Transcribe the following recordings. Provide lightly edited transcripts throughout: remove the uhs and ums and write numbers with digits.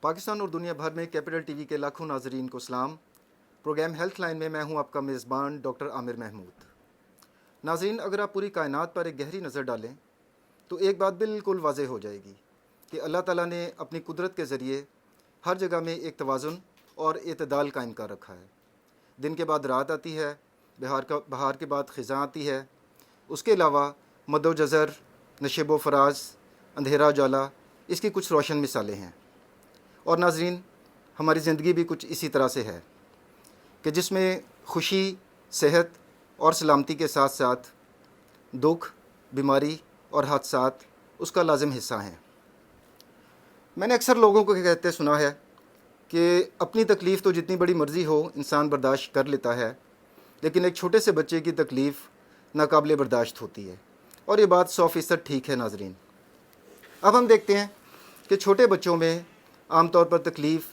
پاکستان اور دنیا بھر میں کیپٹل ٹی وی کے لاکھوں ناظرین کو سلام۔ پروگرام ہیلتھ لائن میں ہوں آپ کا میزبان ڈاکٹر عامر محمود۔ ناظرین، اگر آپ پوری کائنات پر ایک گہری نظر ڈالیں تو ایک بات بالکل واضح ہو جائے گی کہ اللہ تعالیٰ نے اپنی قدرت کے ذریعے ہر جگہ میں ایک توازن اور اعتدال قائم کر رکھا ہے۔ دن کے بعد رات آتی ہے، بہار کے بعد خزاں آتی ہے۔ اس کے علاوہ مد و جزر، نشیب و فراز، اندھیرا اجالا اس کی کچھ روشن مثالیں ہیں۔ اور ناظرین، ہماری زندگی بھی کچھ اسی طرح سے ہے کہ جس میں خوشی، صحت اور سلامتی کے ساتھ ساتھ دکھ، بیماری اور حادثات اس کا لازم حصہ ہیں۔ میں نے اکثر لوگوں کو کہتے سنا ہے کہ اپنی تکلیف تو جتنی بڑی مرضی ہو انسان برداشت کر لیتا ہے، لیکن ایک چھوٹے سے بچے کی تکلیف ناقابل برداشت ہوتی ہے، اور یہ بات 100% ٹھیک ہے۔ ناظرین، اب ہم دیکھتے ہیں کہ چھوٹے بچوں میں عام طور پر تکلیف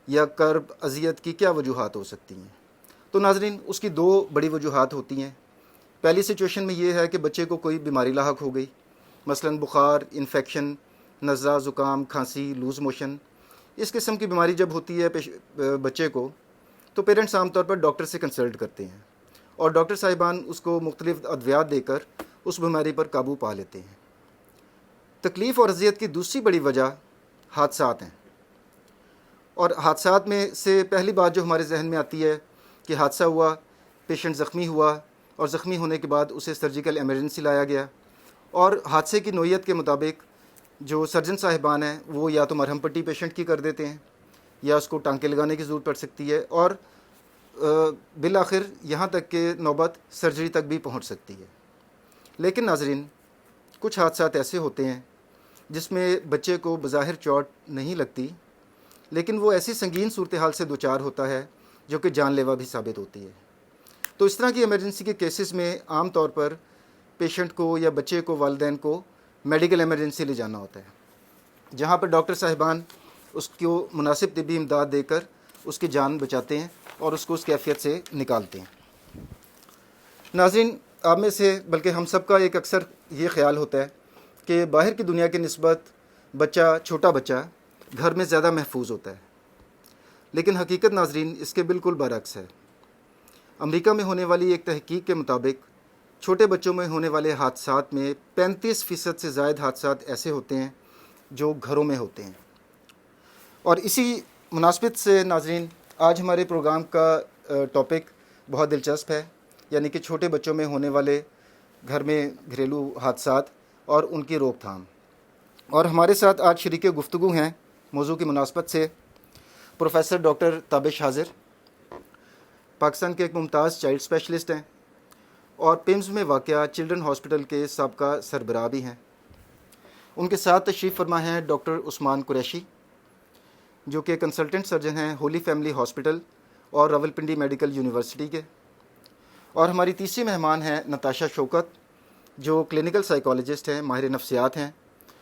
یا کرب، اذیت کی کیا وجوہات ہو سکتی ہیں۔ تو ناظرین، اس کی 2 بڑی وجوہات ہوتی ہیں۔ پہلی سچویشن میں یہ ہے کہ بچے کو کوئی بیماری لاحق ہو گئی، مثلاً بخار، انفیکشن، نزلہ، زکام، کھانسی، لوز موشن۔ اس قسم کی بیماری جب ہوتی ہے بچے کو، تو پیرنٹس عام طور پر ڈاکٹر سے کنسلٹ کرتے ہیں، اور ڈاکٹر صاحبان اس کو مختلف ادویات دے کر اس بیماری پر قابو پا لیتے ہیں۔ تکلیف اور اذیت کی دوسری بڑی وجہ حادثات ہیں، اور حادثات میں سے پہلی بات جو ہمارے ذہن میں آتی ہے کہ حادثہ ہوا، پیشنٹ زخمی ہوا، اور زخمی ہونے کے بعد اسے سرجیکل ایمرجنسی لایا گیا، اور حادثے کی نوعیت کے مطابق جو سرجن صاحبان ہیں وہ یا تو مرہم پٹی پیشنٹ کی کر دیتے ہیں، یا اس کو ٹانکے لگانے کی ضرورت پڑ سکتی ہے، اور بالآخر یہاں تک کہ نوبت سرجری تک بھی پہنچ سکتی ہے۔ لیکن ناظرین، کچھ حادثات ایسے ہوتے ہیں جس میں بچے کو بظاہر چوٹ نہیں لگتی، لیکن وہ ایسی سنگین صورتحال سے دوچار ہوتا ہے جو کہ جان لیوا بھی ثابت ہوتی ہے۔ تو اس طرح کی ایمرجنسی کے کیسز میں عام طور پر پیشنٹ کو یا بچے کو، والدین کو میڈیکل ایمرجنسی لے جانا ہوتا ہے، جہاں پر ڈاکٹر صاحبان اس کو مناسب طبی امداد دے کر اس کی جان بچاتے ہیں اور اس کو اس کیفیت سے نکالتے ہیں۔ ناظرین، آپ میں سے بلکہ ہم سب کا ایک اکثر یہ خیال ہوتا ہے کہ باہر کی دنیا کی نسبت چھوٹا بچہ گھر میں زیادہ محفوظ ہوتا ہے، لیکن حقیقت ناظرین اس کے بالکل برعکس ہے۔ امریکہ میں ہونے والی ایک تحقیق کے مطابق چھوٹے بچوں میں ہونے والے حادثات میں 35% سے زائد حادثات ایسے ہوتے ہیں جو گھروں میں ہوتے ہیں۔ اور اسی مناسبت سے ناظرین، آج ہمارے پروگرام کا ٹاپک بہت دلچسپ ہے، یعنی کہ چھوٹے بچوں میں ہونے والے گھر میں گھریلو حادثات اور ان کی روک تھام۔ اور ہمارے ساتھ آج شریک گفتگو ہیں موضوع کی مناسبت سے پروفیسر ڈاکٹر تابش حاضر، پاکستان کے ایک ممتاز چائلڈ اسپیشلسٹ ہیں، اور پیمز میں واقع چلڈرن ہاسپٹل کے سابقہ سربراہ بھی ہیں۔ ان کے ساتھ تشریف فرما ہیں ڈاکٹر عثمان قریشی، جو کہ کنسلٹنٹ سرجن ہیں ہولی فیملی ہاسپٹل اور راولپنڈی میڈیکل یونیورسٹی کے۔ اور ہماری تیسری مہمان ہیں نتاشا شوکت، جو کلینکل سائیکالوجسٹ ہیں، ماہر نفسیات ہیں،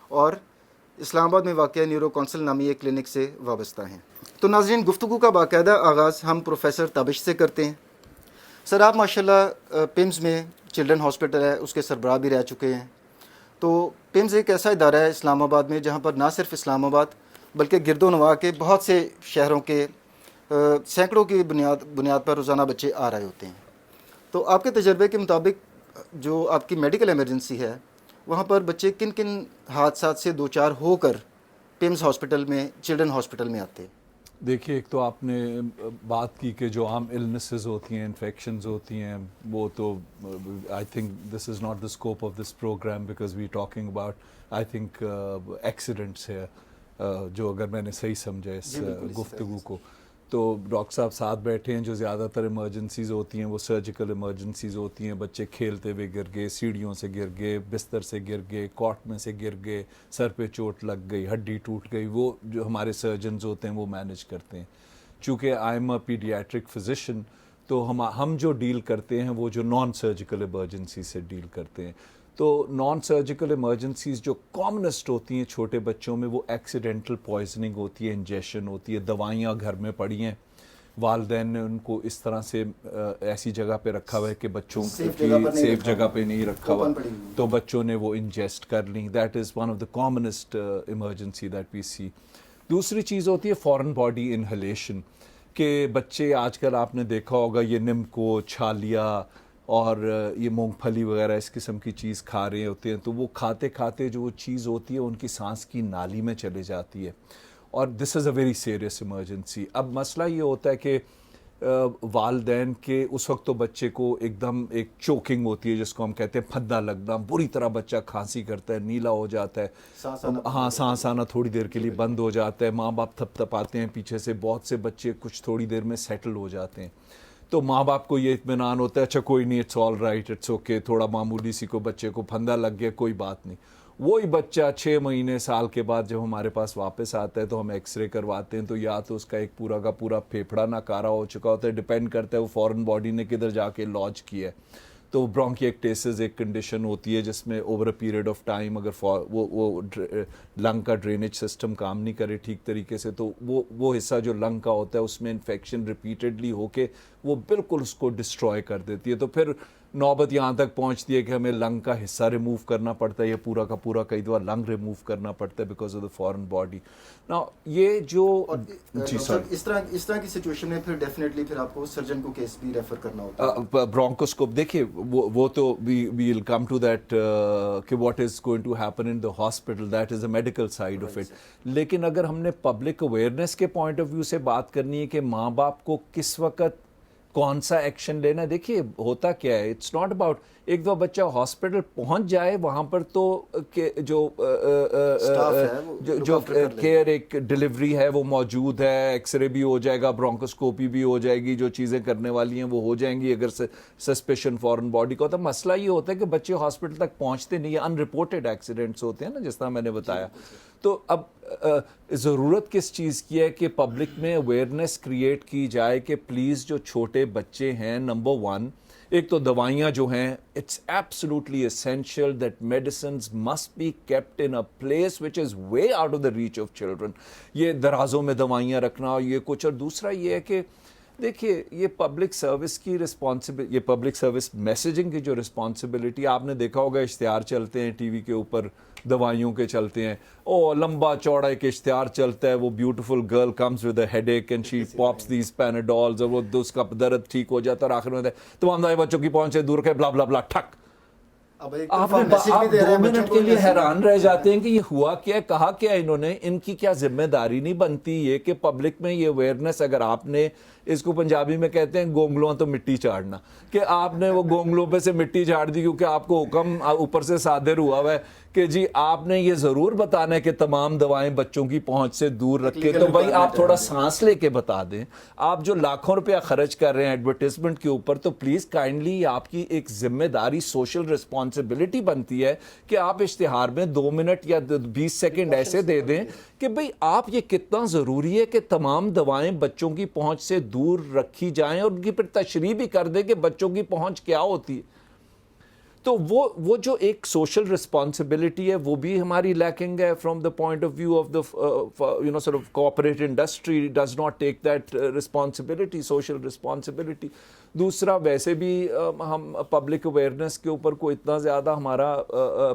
اور اسلام آباد میں واقع نیورو کونسل نامی ایک کلینک سے وابستہ ہیں۔ تو ناظرین، گفتگو کا باقاعدہ آغاز ہم پروفیسر تابش سے کرتے ہیں۔ سر، آپ ماشاءاللہ پیمز میں چلڈرن ہاسپٹل ہے اس کے سربراہ بھی رہ چکے ہیں۔ تو پیمز ایک ایسا ادارہ ہے اسلام آباد میں جہاں پر نہ صرف اسلام آباد بلکہ گرد و نواح کے بہت سے شہروں کے سینکڑوں کی بنیاد پر روزانہ بچے آ رہے ہوتے ہیں۔ تو آپ کے تجربے کے مطابق جو آپ کی میڈیکل ایمرجنسی ہے، وہاں پر بچے کن کن حادثات سے دوچار ہو کر پیمز ہاسپٹل میں، چلڈرن ہاسپٹل میں آتے ہیں؟ دیکھیے، ایک تو آپ نے بات کی کہ جو عام النسز ہوتی ہیں، انفیکشنز ہوتی ہیں، وہ تو I think this is not the scope of this program because we talking about I think accidents ہے، جو اگر میں نے صحیح سمجھا اس گفتگو کو۔ تو ڈاکٹر صاحب ساتھ بیٹھے ہیں، جو زیادہ تر ایمرجنسیز ہوتی ہیں وہ سرجیکل ایمرجنسیز ہوتی ہیں۔ بچے کھیلتے ہوئے گر گئے، سیڑھیوں سے گر گئے، بستر سے گر گئے، کاٹ میں سے گر گئے، سر پہ چوٹ لگ گئی، ہڈی ٹوٹ گئی، وہ جو ہمارے سرجنز ہوتے ہیں وہ مینیج کرتے ہیں۔ چونکہ I am a paediatric physician, تو ہم جو ڈیل کرتے ہیں وہ جو نان سرجیکل ایمرجنسی سے ڈیل کرتے ہیں۔ تو نان سرجیکل ایمرجنسیز جو کامنسٹ ہوتی ہیں چھوٹے بچوں میں، وہ ایکسیڈنٹل پوائزننگ ہوتی ہے، انجیکشن ہوتی ہے، دوائیاں گھر میں پڑی ہیں، والدین نے ان کو اس طرح سے ایسی جگہ پہ رکھا ہوا ہے کہ بچوں کی سیف جگہ پہ نہیں رکھا ہوا، تو بچوں نے وہ انجیسٹ کر لیں۔ That is one of the commonest emergency that we see. دوسری چیز ہوتی ہے فورن باڈی انہلیشن کہ بچے آج کل آپ نے دیکھا ہوگا یہ نمکو چھالیا اور یہ مونگ پھلی وغیرہ اس قسم کی چیز کھا رہے ہوتے ہیں تو وہ کھاتے کھاتے جو چیز ہوتی ہے ان کی سانس کی نالی میں چلے جاتی ہے اور دس از اے ویری سیریس ایمرجنسی. اب مسئلہ یہ ہوتا ہے کہ والدین کے اس وقت تو بچے کو ایک دم ایک چوکنگ ہوتی ہے جس کو ہم کہتے ہیں پھدا لگنا, بری طرح بچہ کھانسی کرتا ہے, نیلا ہو جاتا ہے, ہاں سانس آنا تھوڑی دیر کے لیے بند ہو جاتا ہے, ماں باپ تھپ تھپاتے ہیں پیچھے سے, بہت سے بچے کچھ تھوڑی دیر میں سیٹل ہو جاتے ہیں تو ماں باپ کو یہ اطمینان ہوتا ہے اچھا کوئی نہیں, it's all right, it's okay, تھوڑا معمولی سی کو بچے کو پھندا لگ گیا کوئی بات نہیں. وہی بچہ 6 مہینے سال کے بعد جب ہمارے پاس واپس آتا ہے تو ہم ایکس رے کرواتے ہیں تو یا تو اس کا ایک پورا کا پورا پھیپھڑا ناکارہ ہو چکا ہوتا ہے, ڈپینڈ کرتا ہے وہ فورن باڈی نے کدھر جا کے لانچ کیا ہے. تو برونکیکٹیسس ایک کنڈیشن ہوتی ہے جس میں over a period of time اگر وہ لنگ کا ڈرینیج سسٹم کام نہیں کرے ٹھیک طریقے سے تو وہ حصہ جو لنگ کا ہوتا ہے اس میں انفیکشن ریپیٹڈلی ہو کے وہ بالکل اس کو ڈسٹروائے کر دیتی ہے. تو پھر نوبت یہاں تک پہنچتی ہے کہ ہمیں لنگ کا حصہ ریموو کرنا پڑتا ہے, یا پورا کا پورا کئی دفعہ لنگ ریموو کرنا پڑتا ہے because of the foreign body. نا یہ جو جی سر اس طرح کی سچویشن میں پھر ڈیفینیٹلی پھر آپ کو سرجن کو کیس بھی ریفر کرنا ہوتا ہے. برونکوسکوپ دیکھیے وہ تو we will come to that کہ what is going to happen in the hospital, that is a medical side of it. لیکن اگر ہم نے پبلک اویئرنیس کے پوائنٹ آف ویو سے بات کرنی ہے کہ ماں باپ کو کس وقت کون سا ایکشن لینا ہے, دیکھیے ہوتا کیا ہے, اٹس ناٹ اباؤٹ ایک دو بچہ ہاسپٹل پہنچ جائے وہاں پر تو جو کیئر ایک ڈلیوری ہے وہ موجود ہے, ایکس رے بھی ہو جائے گا, برونکوسکوپی بھی ہو جائے گی, جو چیزیں کرنے والی ہیں وہ ہو جائیں گی اگر سسپیشن فورن باڈی کا. تو مسئلہ یہ ہوتا ہے کہ بچے ہاسپٹل تک پہنچتے نہیں, یہ ان رپورٹڈ ایکسیڈنٹس ہوتے ہیں نا جس طرح میں نے بتایا. تو اب ضرورت کس چیز کی ہے کہ پبلک میں اویئرنیس کریٹ کی جائے کہ پلیز جو چھوٹے بچے ہیں, نمبر 1 ایک تو دوائیاں جو ہیں it's absolutely essential that medicines must be kept in a place which is way out of the reach of children. یہ درازوں میں دوائیاں رکھنا یہ کچھ. اور دوسرا یہ ہے کہ دیکھیے یہ پبلک سروس کی رسپانسبلٹی, یہ پبلک سروس میسیجنگ کی جو رسپانسبلٹی, آپ نے دیکھا ہوگا اشتہار چلتے ہیں ٹی وی کے اوپر دوائیوں کے چلتے ہیں, او لمبا چوڑا ایک اشتہار چلتا ہے, وہ beautiful girl comes with a headache and she pops these Panadols, اور وہ اس کا درد ٹھیک ہو جاتا ہے, اور آخر میں تمام دوائی بچوں کی پہنچ سے دور کے بلا بلا بلا ٹھک. آپ 2 منٹ کے لیے حیران رہ جاتے ہیں کہ یہ ہوا کیا, کہا کیا انہوں نے, ان کی کیا ذمہ داری نہیں بنتی یہ کہ پبلک میں یہ اویئرنیس, اگر آپ نے اس کو پنجابی میں کہتے ہیں گونگلوں تو مٹی چاڑنا, کہ آپ نے وہ گونگلوں پہ سے مٹی چاڑ دی کیونکہ آپ کو حکم اوپر سے صادر ہوا ہے کہ جی آپ نے یہ ضرور بتانا ہے کہ تمام دوائیں بچوں کی پہنچ سے دور رکھے. تو بھائی آپ تھوڑا سانس لے کے بتا دیں. آپ جو لاکھوں روپیہ خرچ کر رہے ہیں ایڈورٹیزمنٹ کے اوپر, تو پلیز کائنڈلی آپ کی ایک ذمہ داری سوشل رسپانسبلٹی بنتی ہے کہ آپ اشتہار میں 2 منٹ یا 20 سیکنڈ ایسے دے دیں کہ بھئی آپ یہ کتنا ضروری ہے کہ تمام دوائیں بچوں کی پہنچ سے دور رکھی جائیں, اور ان کی پھر تشریح بھی کر دیں کہ بچوں کی پہنچ کیا ہوتی ہے. تو وہ جو ایک سوشل رسپانسبلٹی ہے وہ بھی ہماری لیکنگ ہے from the point of view of the سort of corporate industry does not take that responsibility, social responsibility. دوسرا ویسے بھی ہم پبلک اویئرنیس کے اوپر کوئی اتنا زیادہ ہمارا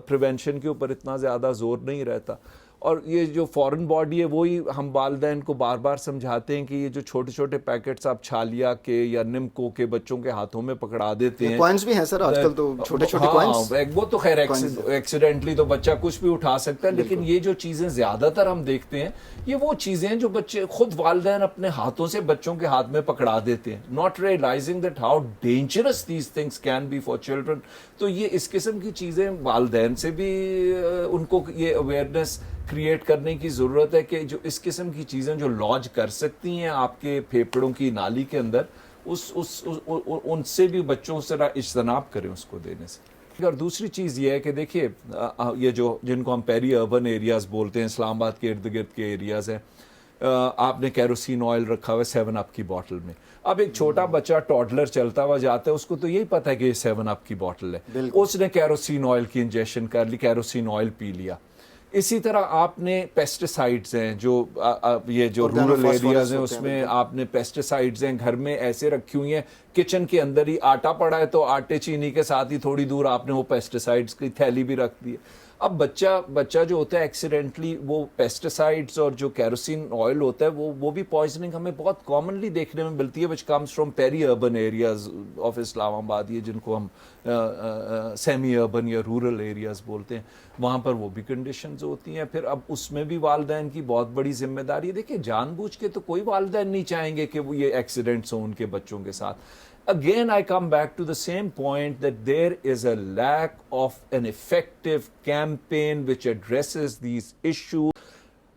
پریونشن کے اوپر اتنا زیادہ زور نہیں رہتا, اور یہ جو فورن باڈی ہے وہی ہم والدین کو بار بار سمجھاتے ہیں کہ یہ جو چھوٹے چھوٹے پیکٹس آپ چھالیا کے یا نمکو کے بچوں کے ہاتھوں میں پکڑا دیتے ہیں, کوائنز بھی ہیں سر آج کل تو چھوٹے چھوٹے کوائنز, وہ تو خیر ایکسیڈنٹلی تو بچہ کچھ بھی اٹھا سکتا ہے, لیکن یہ جو چیزیں زیادہ تر ہم دیکھتے ہیں یہ وہ چیزیں ہیں جو بچے خود والدین اپنے ہاتھوں سے بچوں کے ہاتھ میں پکڑا دیتے ہیں, not realising that how dangerous these things can be for children. تو یہ اس قسم کی چیزیں والدین سے بھی ان کو یہ اویئرنیس کریٹ کرنے کی ضرورت ہے کہ جو اس قسم کی چیزیں جو لانچ کر سکتی ہیں آپ کے پھیپھڑوں کی نالی کے اندر, ان سے بھی بچوں سے اجتناب کریں اس کو دینے سے. اور دوسری چیز یہ ہے کہ دیکھیے یہ جو جن کو ہم پیری اربن ایریاز بولتے ہیں, اسلام آباد کے ارد گرد کے ایریاز ہیں, آپ نے کیروسین آئل رکھا ہوا ہے 7 اپ کی بوٹل میں. اب ایک چھوٹا بچہ ٹوڈلر چلتا ہوا جاتا ہے, اس کو تو یہی پتا ہے کہ یہ 7 اپ کی بوٹل ہے, اس نے کیروسین آئل کی انجیکشن کر لی, کیروسین آئل پی لیا. اسی طرح آپ نے پیسٹیسائڈز ہیں جو یہ جو رورل ایریاز ہیں اس میں آپ نے پیسٹیسائڈز ہیں گھر میں ایسے رکھی ہوئی ہیں, کچن کے اندر ہی آٹا پڑا ہے تو آٹے چینی کے ساتھ ہی تھوڑی دور آپ نے وہ پیسٹیسائڈز کی تھیلی بھی رکھ دی ہے. اب بچہ جو ہوتا ہے ایکسیڈنٹلی وہ پیسٹیسائڈز اور جو کیروسین آئل ہوتا ہے وہ بھی پوائزننگ ہمیں بہت کامنلی دیکھنے میں ملتی ہے, which comes from peri urban areas of Islamabad, یہ جن کو ہم سیمی اربن یا رورل ایریاز بولتے ہیں, وہاں پر وہ بھی کنڈیشنز ہوتی ہیں. پھر اب اس میں بھی والدین کی بہت بڑی ذمہ داری ہے. دیکھیں جان بوجھ کے تو کوئی والدین نہیں چاہیں گے کہ وہ یہ ایکسیڈنٹس ہوں ان کے بچوں کے ساتھ. Again, I come back to the same point that there is a lack of an effective campaign which addresses these issues.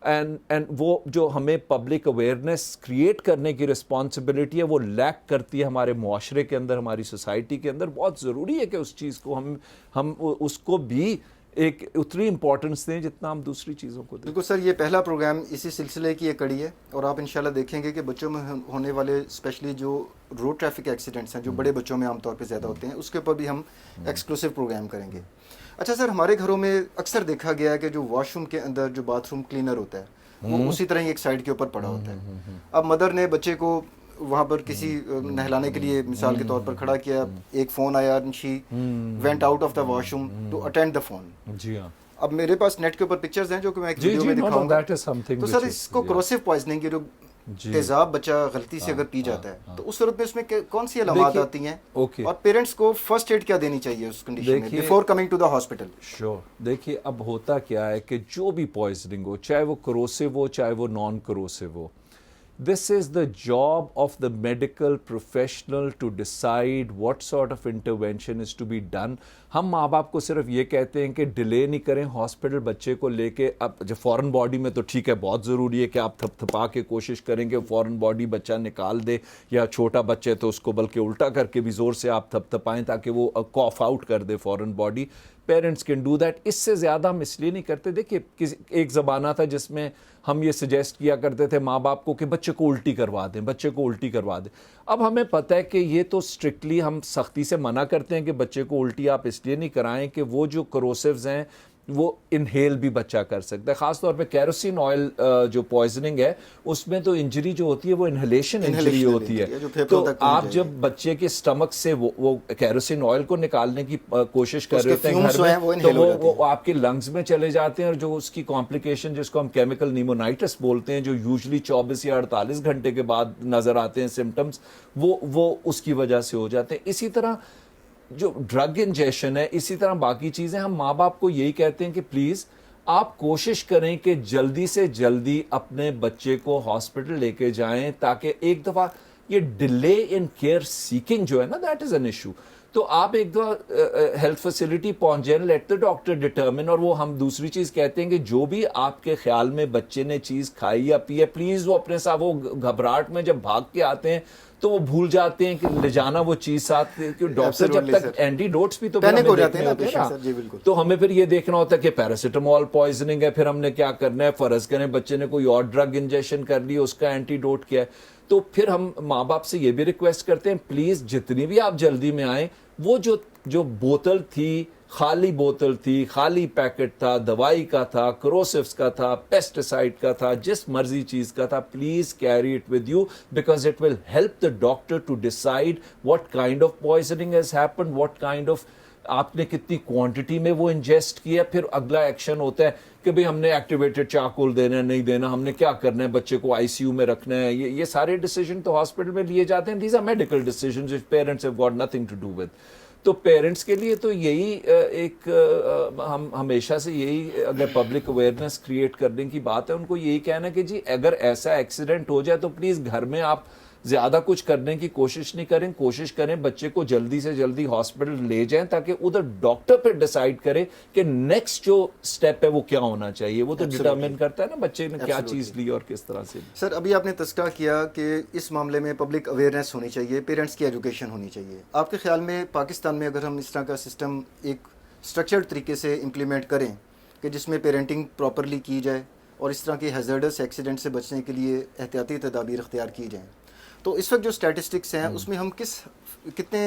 And وہ جو ہمیں پبلک اویئرنیس کریٹ کرنے کی رسپانسبلٹی ہے وہ لیک کرتی ہے ہمارے معاشرے کے اندر, ہماری سوسائٹی کے اندر. بہت ضروری ہے کہ اس چیز کو ہم اس کو بھی ایک اتنی امپورٹنس دیں جتنا ہم دوسری چیزوں کو دیں. بالکل سر, یہ پہلا پروگرام اسی سلسلے کی ایک کڑی ہے, اور آپ انشاءاللہ دیکھیں گے کہ بچوں میں ہونے والے اسپیشلی جو روڈ ٹریفک ایکسیڈنٹس ہیں جو بڑے بچوں میں عام طور پہ زیادہ ہوتے ہیں, اس کے اوپر بھی ہم ایکسکلوسیو پروگرام کریں گے. اچھا سر, ہمارے گھروں میں اکثر دیکھا گیا ہے کہ جو واش روم کے اندر جو باتھ روم کلینر ہوتا ہے وہ اسی طرح ہی ایک سائڈ کے اوپر پڑا ہوتا ہے. اب مدر نے بچے کو وہاں پر کسی نہلانے کے لیے مثال کے طور پر کھڑا کیا, ایک فون آیا, she went out of the washroom to attend the phone. جی ہاں, اب میرے پاس نیٹ کے اوپر پکچرز ہیں جو کہ میں ایک ویڈیو میں دکھاؤں گا. تو سر اس کو کروسیو پوائزننگ کی جو تیزاب بچہ غلطی سے اگر پی جاتا ہے تو اس صورت میں اس میں کون سی علامات آتی ہیں, اور پیرنٹس کو فرسٹ ایڈ کیا دینی چاہیے اس کنڈیشن میں before coming to the hospital? Sure. دیکھیے اب ہوتا کیا ہے کہ جو بھی پوائزننگ ہو, چاہے وہ کروسیو ہو چاہے وہ نان کروسیو ہو, this is the job of the medical professional to decide what sort of intervention is to be done. ہم ماں باپ کو صرف یہ کہتے ہیں کہ ڈیلے نہیں کریں ہاسپٹل بچے کو لے کے. اب جو فورن باڈی میں تو ٹھیک ہے, بہت ضروری ہے کہ آپ تھپ تھپا کے کوشش کریں کہ فورن باڈی بچہ نکال دے, یا چھوٹا بچہ تو اس کو بلکہ الٹا کر کے بھی زور سے آپ تھپ تھپائیں تاکہ وہ کاف آؤٹ کر دے foreign body. Parents can do that. اس سے زیادہ ہم اس لیے نہیں کرتے. دیکھیے ایک زمانہ تھا جس میں ہم یہ سجیسٹ کیا کرتے تھے ماں باپ کو کہ بچے کو الٹی کروا دیں, بچے کو الٹی کروا دیں. اب ہمیں پتہ ہے کہ یہ تو اسٹرکٹلی ہم سختی سے منع کرتے ہیں کہ بچے کو الٹی آپ اس لیے نہیں کرائیں کہ وہ جو کروسیوز ہیں وہ انہیل بھی بچہ کر سکتا ہے. خاص طور پہ کیروسین آئل جو پوائزننگ ہے اس میں تو انجری جو ہوتی ہے وہ انہیلیشن انجری ہوتی ہے. تو آپ جب بچے کے اسٹمک سے وہ کیروسین آئل کو نکالنے کی کوشش کر رہے ہوتے ہیں گھر میں, تو وہ آپ کے لنگز میں چلے جاتے ہیں, اور جو اس کی کمپلیکیشن جس کو ہم کیمیکل نیمونائٹس بولتے ہیں جو یوزلی 24 یا 48 گھنٹے کے بعد نظر آتے ہیں سمٹمز, وہ اس کی وجہ سے ہو جاتے ہیں. اسی طرح جو ڈرگ انجیکشن ہے, اسی طرح باقی چیزیں, ہم ماں باپ کو یہی کہتے ہیں کہ پلیز آپ کوشش کریں کہ جلدی سے جلدی اپنے بچے کو ہاسپٹل لے کے جائیں, تاکہ ایک دفعہ یہ ڈیلے ان کیئر سیکنگ جو ہے نا, دیٹ از این ایشو. تو آپ ایک دفعہ ہیلتھ فیسلٹی پہنچ جائیں, لیٹ دا ڈاکٹر ڈٹرمن. اور وہ ہم دوسری چیز کہتے ہیں کہ جو بھی آپ کے خیال میں بچے نے چیز کھائی یا پی ہے, پلیز وہ اپنے ساتھ, وہ گھبراہٹ میں جب بھاگ کے آتے ہیں تو وہ بھول جاتے ہیں کہ لے جانا وہ چیز ساتھ, کہ ڈاکٹر جب تک اینٹی ڈوٹس بھی تو تو ہمیں پھر یہ دیکھنا ہوتا ہے کہ پیراسیٹامول پوائزننگ ہے, پھر ہم نے کیا کرنا ہے, فرض کریں بچے نے کوئی اور ڈرگ انجیکشن کر لی, اس کا اینٹی ڈوٹ کیا ہے. تو پھر ہم ماں باپ سے یہ بھی ریکویسٹ کرتے ہیں پلیز جتنی بھی آپ جلدی میں آئیں, وہ جو بوتل تھی, خالی بوتل تھی, خالی پیکٹ تھا, دوائی کا تھا, کروسیوس کا تھا, پیسٹیسائڈ کا تھا, جس مرضی چیز کا تھا, please carry it with you, because it will help the doctor to decide what kind of poisoning has happened, what kind of آپ نے کتنی کوانٹٹی میں وہ انجیسٹ کیا. پھر اگلا ایکشن ہوتا ہے کہ بھئی ہم نے ایکٹیویٹڈ چارکول دینا ہے, نہیں دینا, ہم نے کیا کرنا ہے, بچے کو آئی سی یو میں رکھنا ہے. یہ سارے ڈیسیجن تو ہاسپٹل میں لیے جاتے ہیں. These are medical decisions which parents have got nothing to do with. تو پیرنٹس کے لیے تو یہی ایک ہم ہمیشہ سے یہی اگر پبلک اویئرنیس کریٹ کرنے کی بات ہے, ان کو یہی کہنا کہ جی اگر ایسا ایکسیڈنٹ ہو جائے تو پلیز گھر میں آپ زیادہ کچھ کرنے کی کوشش نہیں کریں, کوشش کریں بچے کو جلدی سے جلدی ہاسپٹل لے جائیں, تاکہ ادھر ڈاکٹر پہ ڈیسائیڈ کرے کہ نیکسٹ جو سٹیپ ہے وہ کیا ہونا چاہیے. وہ تو ڈٹرمن کرتا ہے نا بچے نے کیا چیز لی اور کس طرح سے. سر ابھی آپ نے تذکرہ کیا کہ اس معاملے میں پبلک اویئرنیس ہونی چاہیے, پیرنٹس کی ایجوکیشن ہونی چاہیے. آپ کے خیال میں پاکستان میں اگر ہم اس طرح کا سسٹم ایک اسٹرکچرڈ طریقے سے امپلیمنٹ کریں کہ جس میں پیرنٹنگ پراپرلی کی جائے اور اس طرح کے ہیزرڈس ایکسیڈنٹ سے بچنے کے لیے احتیاطی تدابیر اختیار کی جائیں, تو اس وقت جو اسٹیٹسٹکس ہیں اس میں ہم کتنے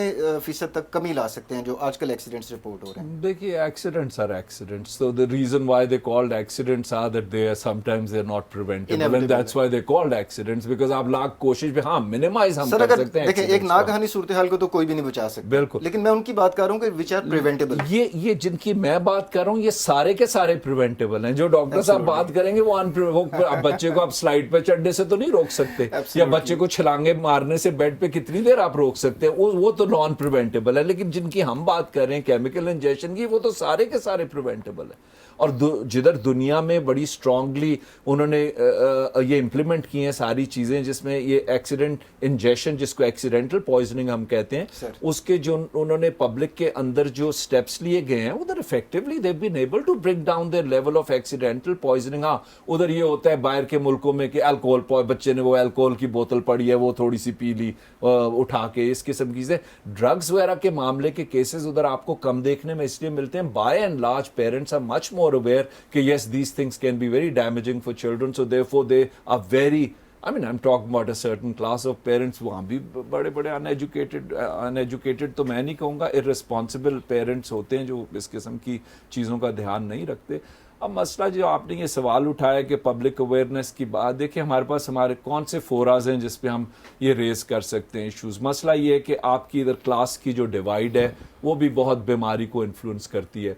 فیصد تک کمی لا سکتے ہیں جو آج کل ایکسیڈنٹس رپورٹ ہو رہے ہیں؟ دیکھیے accidents are accidents, so the reason why they called accidents are that they are sometimes they're not preventable and that's why they called accidents because آپ لاکھ کوشش بھی ہاں منیمائز ہم کر سکتے ہیں. دیکھیں ایک ناگہانی صورتحال کو تو کوئی بھی نہیں بچا سکتا, بالکل, لیکن میں ان کی بات کر رہا ہوں کہ which are preventable. یہ جن کی میں بات کر رہا ہوں یہ سارے کے سارے پریونٹیبل ہیں. جو ڈاکٹر صاحب بات کریں گے وہ اب بچے کو آپ سلائڈ پہ چڑھنے سے تو نہیں روک سکتے, یا بچے کو چھلانگے مارنے سے بیڈ پہ کتنی دیر آپ روک سکتے ہیں, وہ تو نان پریونٹیبل ہے. لیکن جن کی ہم بات کر رہے ہیں کیمیکل انجیکشن کی, وہ تو سارے کے سارے پریونٹیبل ہیں. اور جدھر دنیا میں بڑی اسٹرانگلی انہوں نے یہ امپلیمنٹ کی ہیں ساری چیزیں, جس میں یہ ایکسیڈنٹ انجیکشن جس کو ایکسیڈنٹل پوائزننگ ہم کہتے ہیں, اس کے جو انہوں نے پبلک کے اندر جو سٹیپس لیے گئے ہیں ادھر effectively they been able to bring down their level of accidental poisoning. ہاں ادھر یہ ہوتا ہے باہر کے ملکوں میں کہ الکوہول, بچے نے وہ الکوہول کی بوتل پڑی ہے وہ تھوڑی سی پی لی اٹھا کے, اس قسم کی چیزیں. ڈرگز وغیرہ کے معاملے کے کیسز ادھر آپ کو کم دیکھنے میں اس لیے ملتے ہیں. By and large parents are much more aware کہ yes these things can be very damaging for children, so therefore they are very, I mean I'm talking about a certain class of parents, وہاں بھی بڑے بڑے uneducated تو میں نہیں کہوں گا, irresponsible parents ہوتے ہیں جو اس قسم کی چیزوں کا دھیان نہیں رکھتے. اب مسئلہ جو آپ نے یہ سوال اٹھایا کہ پبلک اویئرنیس کی بات, دیکھیں ہمارے پاس ہمارے کون سے فوراز ہیں جس پہ ہم یہ ریز کر سکتے ہیں ایشوز. مسئلہ یہ ہے کہ آپ کی ادھر کلاس کی جو ڈیوائڈ ہے وہ بھی بہت بیماری کو انفلوئنس کرتی ہے.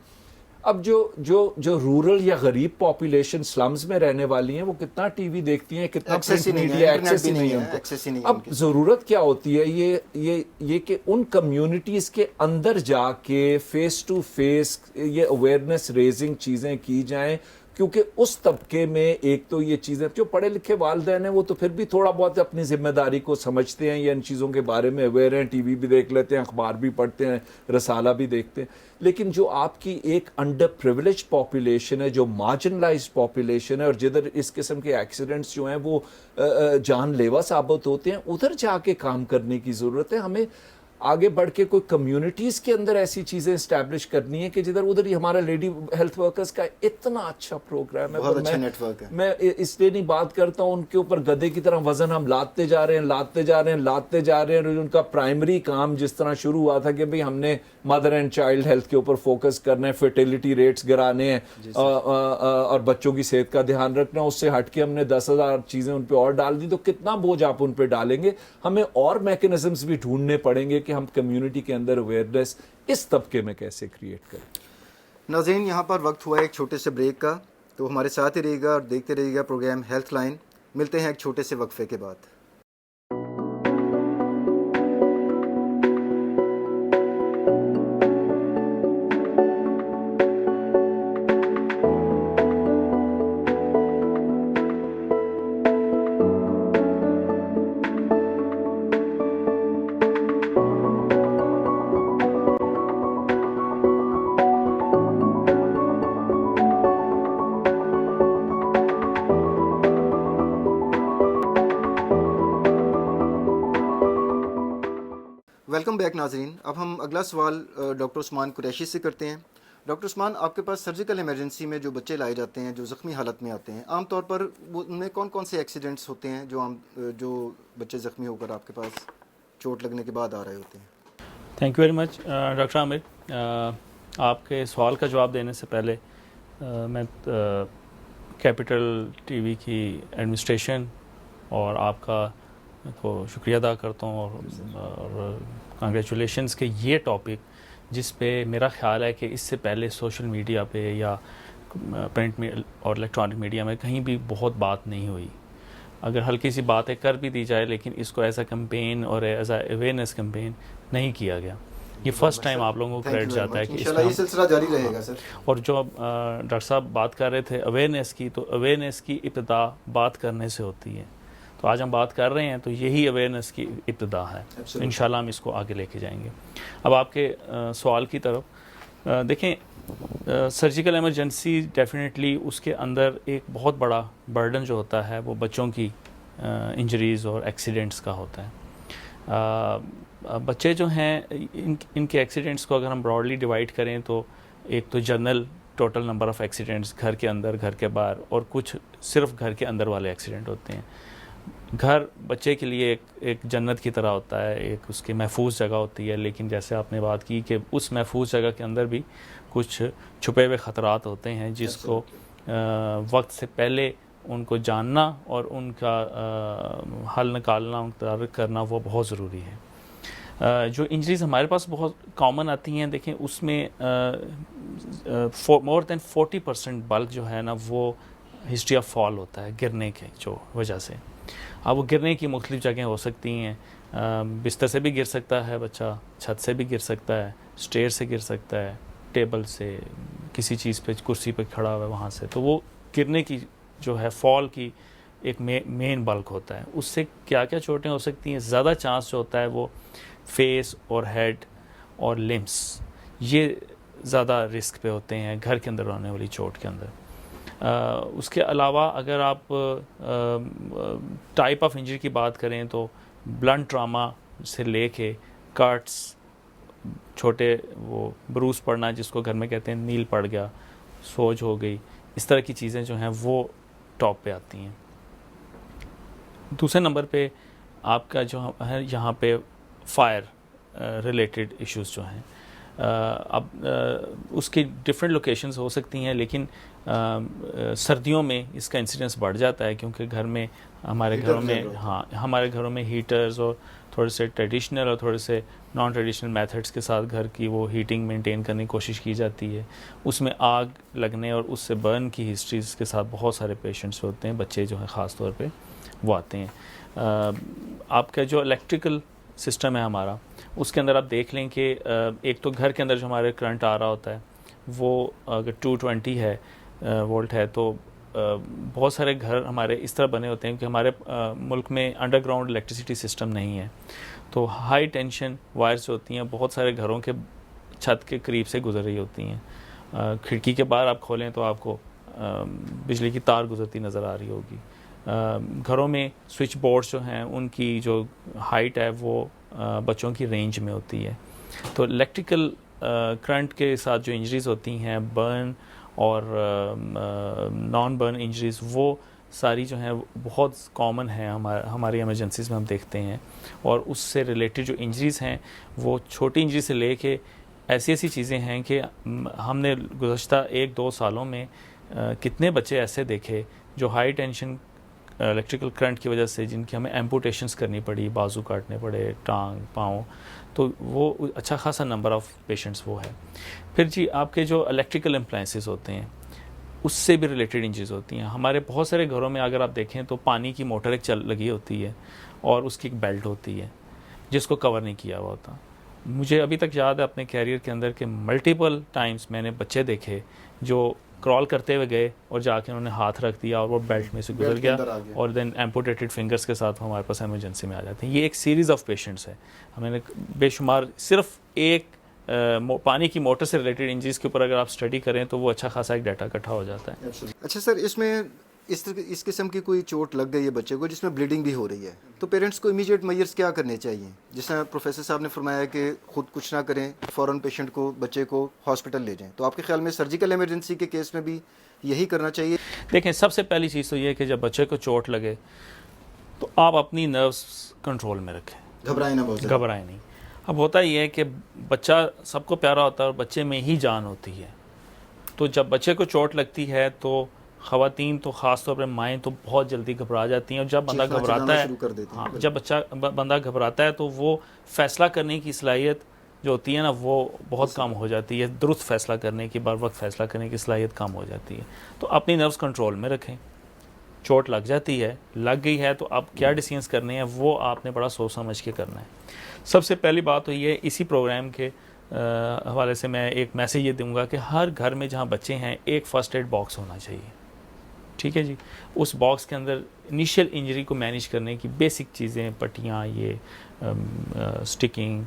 اب جو رورل یا غریب پاپولیشن سلمز میں رہنے والی ہیں وہ کتنا ٹی وی دیکھتی ہیں, کتنا پرنٹ میڈیا ایکسیس ہی نہیں ہے. اب ضرورت کیا ہوتی ہے یہ کہ ان کمیونٹیز کے اندر جا کے فیس ٹو فیس یہ اویئرنیس ریزنگ چیزیں کی جائیں, کیونکہ اس طبقے میں ایک تو یہ چیزیں جو پڑھے لکھے والدین ہیں وہ تو پھر بھی تھوڑا بہت اپنی ذمہ داری کو سمجھتے ہیں یا ان چیزوں کے بارے میں اویئر ہیں, ٹی وی بھی دیکھ لیتے ہیں, اخبار بھی پڑھتے ہیں, رسالہ بھی دیکھتے ہیں. لیکن جو آپ کی ایک انڈر پریولیج پاپولیشن ہے, جو مارجنلائزڈ پاپولیشن ہے, اور جدھر اس قسم کے ایکسیڈنٹس جو ہیں وہ جان لیوا ثابت ہوتے ہیں, ادھر جا کے کام کرنے کی ضرورت ہے. ہمیں آگے بڑھ کے کوئی کمیونٹیز کے اندر ایسی چیزیں اسٹیبلش کرنی ہے کہ جدھر ادھر ہی ہمارا لیڈی ہیلتھ ورکرز کا اتنا اچھا پروگرام ہے, بہت اچھا نیٹ ورک ہے. میں اس لیے نہیں بات کرتا ہوں ان کے اوپر گدے کی طرح وزن ہم لاتے جا رہے ہیں. ان کا پرائمری کام جس طرح شروع ہوا تھا کہ بھئی ہم نے مدر اینڈ چائلڈ ہیلتھ کے اوپر فوکس کرنا ہے, فرٹیلیٹی ریٹس گرانے ہیں اور بچوں کی صحت کا دھیان رکھنا, اس سے ہٹ کے ہم نے 10,000 چیزیں ان پہ اور ڈال دی, تو کتنا بوجھ آپ ان پہ ڈالیں گے. ہمیں اور میکنزمز بھی ڈھونڈنے پڑیں گے کہ ہم کمیونٹی کے اندر اویئرنیس اس طبقے میں کیسے کریٹ کریں. ناظرین یہاں پر وقت ہوا ہے ایک چھوٹے سے بریک کا, تو ہمارے ساتھ ہی رہے گا اور دیکھتے رہیے گا پروگرام ہیلتھ لائن. ملتے ہیں ایک چھوٹے سے وقفے کے بعد. ویلکم بیک ناظرین. اب ہم اگلا سوال ڈاکٹر عثمان قریشی سے کرتے ہیں. ڈاکٹر عثمان, آپ کے پاس سرجیکل ایمرجنسی میں جو بچے لائے جاتے ہیں جو زخمی حالت میں آتے ہیں, عام طور پر ان میں کون کون سے ایکسیڈنٹس ہوتے ہیں جو بچے زخمی ہو کر آپ کے پاس چوٹ لگنے کے بعد آ رہے ہوتے ہیں؟ Thank you very much doctor Aamir. آپ کے سوال کا جواب دینے سے پہلے میں کیپٹل ٹی وی کی ایڈمنسٹریشن اور آپ کا کو شکریہ ادا کرتا ہوں اور کانگریچولیشنس کہ یہ ٹاپک جس پہ میرا خیال ہے کہ اس سے پہلے سوشل میڈیا پہ یا پرنٹ اور الیکٹرانک میڈیا میں کہیں بھی بہت بات نہیں ہوئی. اگر ہلکی سی باتیں کر بھی دی جائے لیکن اس کو ایز اے کمپین اور ایز اے اویئرنیس کمپین نہیں کیا گیا. یہ فرسٹ ٹائم آپ لوگوں کو کریڈٹ جاتا ہے کہ یہ سلسلہ جاری رہے گا سر. اور جو ڈاکٹر صاحب بات کر رہے تھے اویئرنیس کی, تو اویئرنیس کی ابتدا بات کرنے سے ہوتی ہے. تو آج ہم بات کر رہے ہیں تو یہی اویئرنیس کی ابتدا ہے. انشاءاللہ ہم اس کو آگے لے کے جائیں گے. اب آپ کے سوال کی طرف دیکھیں, سرجیکل ایمرجنسی ڈیفینیٹلی اس کے اندر ایک بہت بڑا برڈن جو ہوتا ہے وہ بچوں کی انجریز اور ایکسیڈنٹس کا ہوتا ہے. بچے جو ہیں ان کے ایکسیڈنٹس کو اگر ہم براڈلی ڈیوائڈ کریں تو ایک تو general total number of accidents گھر کے اندر, گھر کے باہر, اور کچھ صرف گھر کے اندر والے ایکسیڈنٹ ہوتے ہیں. گھر بچے کے لیے ایک جنت کی طرح ہوتا ہے, ایک اس کی محفوظ جگہ ہوتی ہے, لیکن جیسے آپ نے بات کی کہ اس محفوظ جگہ کے اندر بھی کچھ چھپے ہوئے خطرات ہوتے ہیں جس کو وقت سے پہلے ان کو جاننا اور ان کا حل نکالنا, متحرک کرنا وہ بہت ضروری ہے. جو انجریز ہمارے پاس بہت کامن آتی ہیں, دیکھیں اس میں مور دین 40% بلک جو ہے نا وہ ہسٹری آف فال ہوتا ہے, گرنے کے جو وجہ سے. اب وہ گرنے کی مختلف جگہیں ہو سکتی ہیں, بستر سے بھی گر سکتا ہے بچہ, چھت سے بھی گر سکتا ہے, اسٹیئر سے گر سکتا ہے, ٹیبل سے, کسی چیز پہ کرسی پہ کھڑا ہوا ہے وہاں سے. تو وہ گرنے کی جو ہے فال کی ایک مین بلک ہوتا ہے. اس سے کیا کیا چوٹیں ہو سکتی ہیں, زیادہ چانس جو ہوتا ہے وہ فیس اور ہیڈ اور لمس, یہ زیادہ رسک پہ ہوتے ہیں گھر کے اندر ہونے والی چوٹ کے اندر. اس کے علاوہ اگر آپ ٹائپ آف انجری کی بات کریں تو بلنٹ ٹراما سے لے کے کٹس, چھوٹے وہ بروس پڑنا جس کو گھر میں کہتے ہیں نیل پڑ گیا, سوج ہو گئی, اس طرح کی چیزیں جو ہیں وہ ٹاپ پہ آتی ہیں. دوسرے نمبر پہ آپ کا جو ہے یہاں پہ فائر ریلیٹڈ ایشوز جو ہیں, اب اس کی ڈفرینٹ لوکیشنز ہو سکتی ہیں, لیکن سردیوں میں اس کا انسیڈنس بڑھ جاتا ہے کیونکہ گھر میں ہمارے گھروں میں ہیٹرز اور تھوڑے سے ٹریڈیشنل اور تھوڑے سے نان ٹریڈیشنل میتھڈس کے ساتھ گھر کی وہ ہیٹنگ مینٹین کرنے کی کوشش کی جاتی ہے. اس میں آگ لگنے اور اس سے برن کی ہسٹریز کے ساتھ بہت سارے پیشنٹس ہوتے ہیں, بچے جو ہیں خاص طور پہ وہ آتے ہیں. آپ کا جو الیکٹریکل سسٹم ہے ہمارا, اس کے اندر آپ دیکھ لیں کہ ایک تو گھر کے اندر جو ہمارے کرنٹ آ رہا ہوتا ہے وہ اگر 220 ہے وولٹ ہے, تو بہت سارے گھر ہمارے اس طرح بنے ہوتے ہیں کہ ہمارے ملک میں انڈر گراؤنڈ الیکٹریسٹی سسٹم نہیں ہے, تو ہائی ٹینشن وائرز ہوتی ہیں بہت سارے گھروں کے چھت کے قریب سے گزر رہی ہوتی ہیں. کھڑکی کے باہر آپ کھولیں تو آپ کو بجلی کی تار گزرتی نظر آ رہی ہوگی. گھروں میں سوئچ بورڈز جو ہیں ان کی جو ہائٹ ہے وہ بچوں کی رینج میں ہوتی ہے. تو الیکٹریکل کرنٹ کے ساتھ جو انجریز ہوتی ہیں, برن اور نان برن انجریز, وہ ساری جو ہیں بہت کامن ہیں ہماری ایمرجنسیز میں ہم دیکھتے ہیں. اور اس سے ریلیٹڈ جو انجریز ہیں وہ چھوٹی انجری سے لے کے ایسی چیزیں ہیں کہ ہم نے گزشتہ 1-2 سالوں میں کتنے بچے ایسے دیکھے جو ہائی ٹینشن الیکٹریکل کرنٹ کی وجہ سے جن کی ہمیں ایمپوٹیشنز کرنی پڑی, بازو کاٹنے پڑے, ٹانگ, پاؤں, تو وہ اچھا خاصا نمبر آف پیشنٹس وہ ہے. پھر جی آپ کے جو الیکٹریکل امپلائنسز ہوتے ہیں اس سے بھی ریلیٹڈ انجریز ہوتی ہیں. ہمارے بہت سارے گھروں میں اگر آپ دیکھیں تو پانی کی موٹر ایک لگی ہوتی ہے اور اس کی ایک بیلٹ ہوتی ہے جس کو کور نہیں کیا ہوا ہوتا. مجھے ابھی تک یاد ہے اپنے کیریئر کے اندر کہ ملٹیپل ٹائمز میں نے بچے دیکھے جو کرال کرتے ہوئے گئے اور جا کے انہوں نے ہاتھ رکھ دیا اور وہ بیلٹ میں سے گزر گیا اور دین ایمپوٹیٹڈ فنگرز کے ساتھ ہمارے پاس ایمرجنسی میں آ جاتے ہیں. یہ ایک سیریز آف پیشنٹس ہے. ہمیں نے بے شمار صرف ایک پانی کی موٹر سے ریلیٹڈ انجریز کے اوپر اگر آپ اسٹڈی کریں تو وہ اچھا خاصا ایک ڈیٹا اکٹھا ہو جاتا ہے. اچھا سر, اس میں اس قسم کی کوئی چوٹ لگ گئی ہے بچے کو جس میں بلیڈنگ بھی ہو رہی ہے, تو پیرنٹس کو امیجیٹ میئرز کیا کرنے چاہیے؟ جس طرح پروفیسر صاحب نے فرمایا کہ خود کچھ نہ کریں, فوراً پیشنٹ کو, بچے کو ہاسپٹل لے جائیں, تو آپ کے خیال میں سرجیکل ایمرجنسی کے کیس میں بھی یہی کرنا چاہیے؟ دیکھیں, سب سے پہلی چیز تو یہ ہے کہ جب بچے کو چوٹ لگے تو آپ اپنی نروس کنٹرول میں رکھیں, گھبرائیں نہیں. اب ہوتا یہ ہے کہ بچہ سب کو پیارا ہوتا ہے اور بچے میں ہی جان ہوتی ہے, تو جب بچے کو چوٹ لگتی ہے تو خواتین تو خاص طور پر مائیں تو بہت جلدی گھبرا جاتی ہیں, اور جب بندہ گھبراتا ہے جب بندہ گھبراتا ہے تو وہ فیصلہ کرنے کی صلاحیت جو ہوتی ہے نا وہ بہت کم ہو جاتی ہے, درست فیصلہ کرنے کی, بر وقت فیصلہ کرنے کی صلاحیت کم ہو جاتی ہے. تو اپنی نروس کنٹرول میں رکھیں. چوٹ لگ جاتی ہے, لگ گئی ہے, تو اب کیا ڈیسیژنس کرنے ہیں وہ آپ نے بڑا سوچ سمجھ کے کرنا ہے. سب سے پہلی بات تو یہ, اسی پروگرام کے حوالے سے میں ایک میسیج یہ دوں گا کہ ہر گھر میں جہاں بچے ہیں ایک فرسٹ ایڈ باکس ہونا چاہیے. ٹھیک ہے جی, اس باکس کے اندر انیشیل انجری کو مینیج کرنے کی بیسک چیزیں, پٹیاں, یہ سٹکنگ,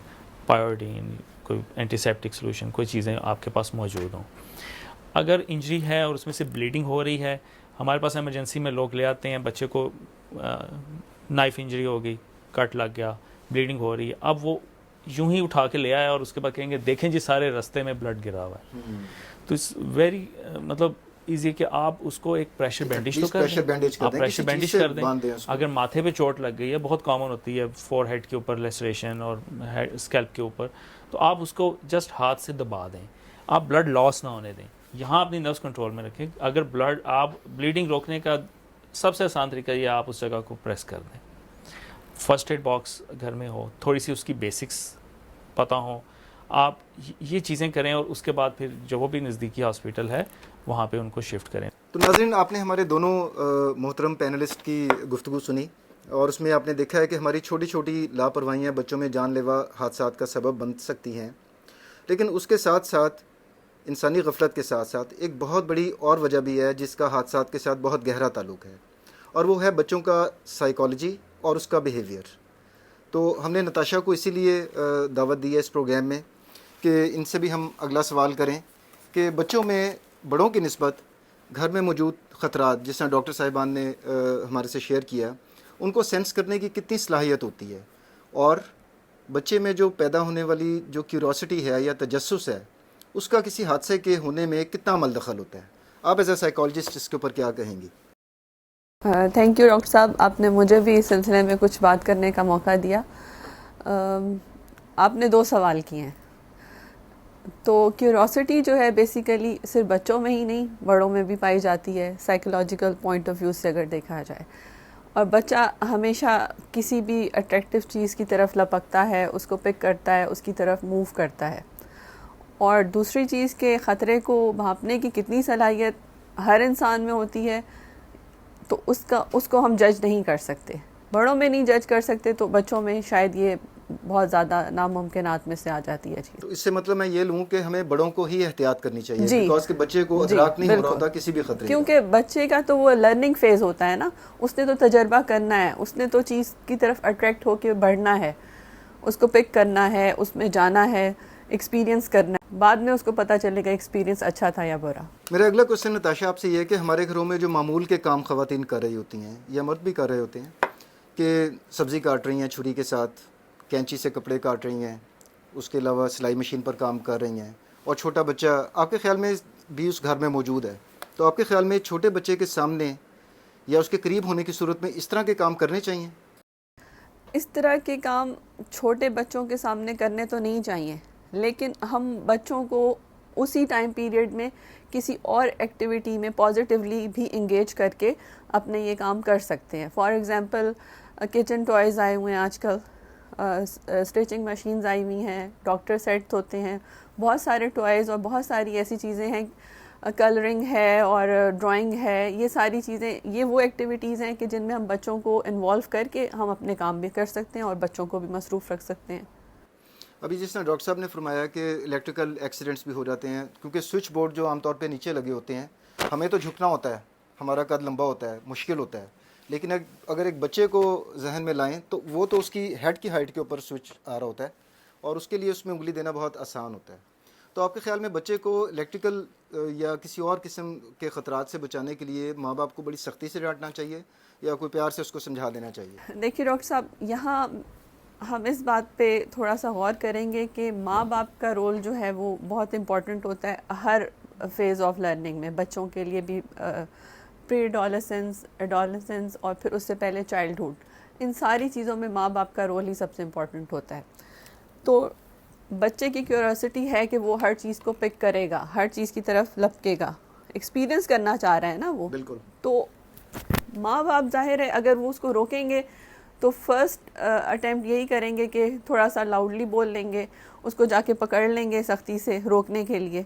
پائیوڈین, کوئی اینٹی سیپٹک سلوشن, کوئی چیزیں آپ کے پاس موجود ہوں. اگر انجری ہے اور اس میں سے بلیڈنگ ہو رہی ہے, ہمارے پاس ایمرجنسی میں لوگ لے آتے ہیں بچے کو, نائف انجری ہو گئی, کٹ لگ گیا, بلیڈنگ ہو رہی ہے, اب وہ یوں ہی اٹھا کے لے آیا اور اس کے بعد کہیں گے دیکھیں جی سارے رستے میں بلڈ گرا ہوا ہے. تو اس ویری مطلب ایزی کہ آپ اس کو ایک پریشر بینڈیج تو کر پریشر دیں, بینڈیج کر آپ دیں, پریشر کسی چیز بینڈیج سے کر دیں. باندھ دیں اس کو. اگر ماتھے پہ چوٹ لگ گئی ہے, بہت کامن ہوتی ہے فور ہیڈ کے اوپر لیسریشن اور اسکیلپ کے اوپر, تو آپ اس کو جسٹ ہاتھ سے دبا دیں, آپ بلڈ لاس نہ ہونے دیں. یہاں اپنی نروس کنٹرول میں رکھیں. اگر بلڈ, آپ بلیڈنگ روکنے کا سب سے آسان طریقہ یہ آپ اس جگہ کو پریس کر دیں. فرسٹ ایڈ باکس گھر میں ہو, تھوڑی سی اس کی بیسکس پتہ ہوں, آپ یہ چیزیں کریں, اور اس کے بعد پھر جو بھی نزدیکی ہاسپٹل ہے وہاں پہ ان کو شفٹ کریں. تو ناظرین, آپ نے ہمارے دونوں محترم پینلسٹ کی گفتگو سنی, اور اس میں آپ نے دیکھا ہے کہ ہماری چھوٹی چھوٹی لاپرواہیاں بچوں میں جان لیوا حادثات کا سبب بن سکتی ہیں, لیکن اس کے ساتھ ساتھ انسانی غفلت کے ساتھ ساتھ ایک بہت بڑی اور وجہ بھی ہے جس کا حادثات کے ساتھ بہت گہرا تعلق ہے, اور وہ ہے بچوں کا سائیکالوجی اور اس کا بیہیویئر. تو ہم نے نتاشا کو اسی لیے دعوت دی ہے اس پروگرام میں کہ ان سے بھی ہم اگلا سوال کریں کہ بچوں میں بڑوں کی نسبت گھر میں موجود خطرات, جس طرح ڈاکٹر صاحبان نے ہمارے سے شیئر کیا, ان کو سینس کرنے کی کتنی صلاحیت ہوتی ہے, اور بچے میں جو پیدا ہونے والی جو کیوروسٹی ہے یا تجسس ہے, اس کا کسی حادثے کے ہونے میں کتنا عمل دخل ہوتا ہے. آپ ایز اے سائیکالوجسٹ اس کے اوپر کیا کہیں گی؟ تھینک یو ڈاکٹر صاحب, آپ نے مجھے بھی اس سلسلے میں کچھ بات کرنے کا موقع دیا. آپ نے 2 سوال کیے ہیں. تو کیوروسٹی جو ہے بیسیکلی صرف بچوں میں ہی نہیں, بڑوں میں بھی پائی جاتی ہے سائیکولوجیکل پوائنٹ آف ویو سے اگر دیکھا جائے. اور بچہ ہمیشہ کسی بھی اٹریکٹیو چیز کی طرف لپکتا ہے, اس کو پک کرتا ہے, اس کی طرف موو کرتا ہے. اور دوسری چیز کے خطرے کو بھانپنے کی کتنی صلاحیت ہر انسان میں ہوتی ہے, تو اس کو ہم جج نہیں کر سکتے. بڑوں میں نہیں جج کر سکتے, تو بچوں میں شاید یہ بہت زیادہ ناممکنات میں سے آ جاتی ہے چیز. تو اس سے مطلب میں یہ لوں کہ ہمیں بڑوں کو ہی احتیاط کرنی چاہیے, جی, بیکاز کہ بچے کو ادراک نہیں ہو رہا ہوتا کسی بھی خطرے کا. کیونکہ بچے کا تو وہ لرننگ فیز ہوتا ہے نا, اس نے تو تجربہ کرنا ہے, اس نے تو چیز کی طرف اٹریکٹ ہو کے بڑھنا ہے, اس کو پک کرنا ہے, اس میں جانا ہے, ایکسپیرینس کرنا ہے. بعد میں اس کو پتہ چلے گا ایکسپیرینس اچھا تھا یا برا. میرا اگلا کوشچن نتاشا آپ سے یہ ہے کہ ہمارے گھروں میں جو معمول کے کام خواتین کر رہی ہوتی ہیں یا مرد بھی کر رہے ہوتے ہیں, کہ سبزی کاٹ رہی ہیں چھری کے ساتھ, کینچی سے کپڑے کاٹ رہی ہیں, اس کے علاوہ سلائی مشین پر کام کر رہی ہیں, اور چھوٹا بچہ آپ کے خیال میں بھی اس گھر میں موجود ہے, تو آپ کے خیال میں چھوٹے بچے کے سامنے یا اس کے قریب ہونے کی صورت میں اس طرح کے کام کرنے چاہیے؟ اس طرح کے کام چھوٹے بچوں کے سامنے کرنے تو نہیں چاہیے, لیکن ہم بچوں کو اسی ٹائم پیریڈ میں کسی اور ایکٹیویٹی میں پازیٹیولی بھی انگیج کر کے اپنے یہ کام کر سکتے ہیں. فار ایگزامپل کچن ٹوائز آئے ہوئے ہیں آج کل, اسٹیچنگ مشینز آئی ہوئی ہیں, ڈاکٹر سیٹس ہوتے ہیں, بہت سارے ٹوائز اور بہت ساری ایسی چیزیں ہیں, کلرنگ ہے اور ڈرائنگ ہے. یہ ساری چیزیں, یہ وہ ایکٹیویٹیز ہیں کہ جن میں ہم بچوں کو انوالو کر کے ہم اپنے کام بھی کر سکتے ہیں اور بچوں کو بھی مصروف رکھ سکتے ہیں. ابھی جس طرح ڈاکٹر صاحب نے فرمایا کہ الیکٹریکل ایکسیڈنٹس بھی ہو جاتے ہیں, کیونکہ سوئچ بورڈ جو عام طور پہ نیچے لگے ہوتے ہیں, ہمیں تو جھکنا ہوتا ہے, ہمارا قد لمبا ہوتا ہے, مشکل ہوتا ہے, لیکن اگر ایک بچے کو ذہن میں لائیں تو وہ تو اس کی ہیڈ کی ہائٹ کے اوپر سوئچ آ رہا ہوتا ہے, اور اس کے لیے اس میں انگلی دینا بہت آسان ہوتا ہے. تو آپ کے خیال میں بچے کو الیکٹریکل یا کسی اور قسم کے خطرات سے بچانے کے لیے ماں باپ کو بڑی سختی سے ڈانٹنا چاہیے یا کوئی پیار سے اس کو سمجھا دینا چاہیے؟ دیکھیے ڈاکٹر صاحب, یہاں ہم اس بات پہ تھوڑا سا غور کریں گے کہ ماں باپ کا رول جو ہے وہ بہت امپورٹنٹ ہوتا ہے ہر فیز آف لرننگ میں, بچوں کے لیے بھی, پری ایڈولسنس اور پھر اس سے پہلے چائلڈہڈ, ان ساری چیزوں میں ماں باپ کا رول ہی سب سے امپورٹنٹ ہوتا ہے. تو بچے کی کیوریوسٹی ہے کہ وہ ہر چیز کو پک کرے گا, ہر چیز کی طرف لپکے گا, ایکسپیرینس کرنا چاہ رہا ہے نا وہ. بالکل. تو ماں باپ ظاہر ہے اگر وہ اس کو روکیں گے تو فرسٹ اٹیمپٹ یہی کریں گے کہ تھوڑا سا لاؤڈلی بول لیں گے, اس کو جا کے پکڑ لیں گے سختی سے روکنے کے لیے.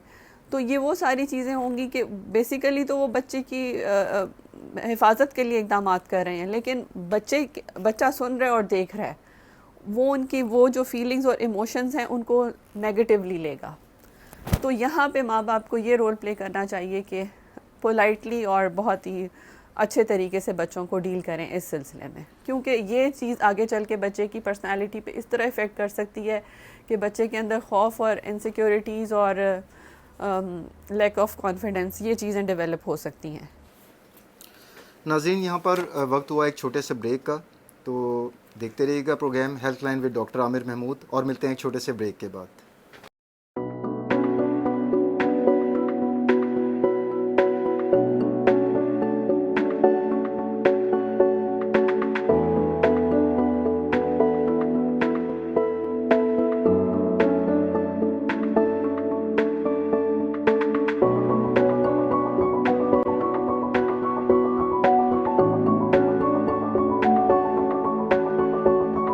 تو یہ وہ ساری چیزیں ہوں گی کہ بیسیکلی تو وہ بچے کی حفاظت کے لیے اقدامات کر رہے ہیں, لیکن بچہ سن رہا ہے اور دیکھ رہا ہے, وہ ان کی وہ جو فیلنگز اور ایموشنز ہیں ان کو نیگیٹیولی لے گا. تو یہاں پہ ماں باپ کو یہ رول پلے کرنا چاہیے کہ پولائٹلی اور بہت ہی اچھے طریقے سے بچوں کو ڈیل کریں اس سلسلے میں, کیونکہ یہ چیز آگے چل کے بچے کی پرسنالٹی پہ اس طرح افیکٹ کر سکتی ہے کہ بچے کے اندر خوف اور انسیکیورٹیز اور لیک آف کانفیڈنس, یہ چیزیں ڈیولپ ہو سکتی ہیں. ناظرین, یہاں پر وقت ہوا ایک چھوٹے سے بریک کا, تو دیکھتے رہیے گا programme Health Line with doctor Aamir Mahmood, اور ملتے ہیں ایک چھوٹے سے بریک کے بعد.